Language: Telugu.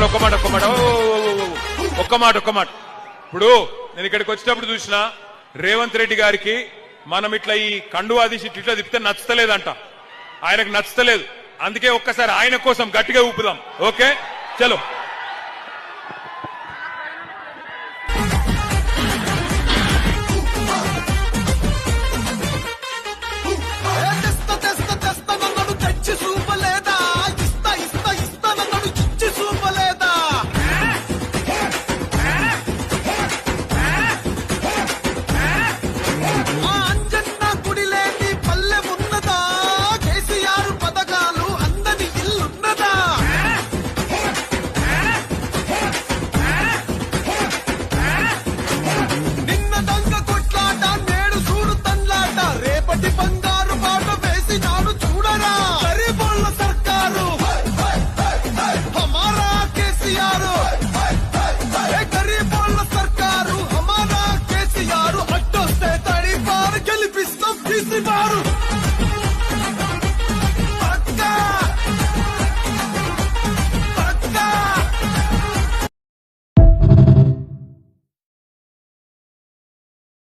ఒక్క మాట ఒక్క మాట ఇప్పుడు నేను ఇక్కడికి వచ్చినప్పుడు చూసిన రేవంత్ రెడ్డి గారికి మనం ఇట్లా ఈ కండువా తీసి ఇట్లా తిప్పితే నచ్చతలేదంట, ఆయనకు నచ్చతలేదు. అందుకే ఒక్కసారి ఆయన కోసం గట్టిగా ఊపుదాం. ఓకే చలో.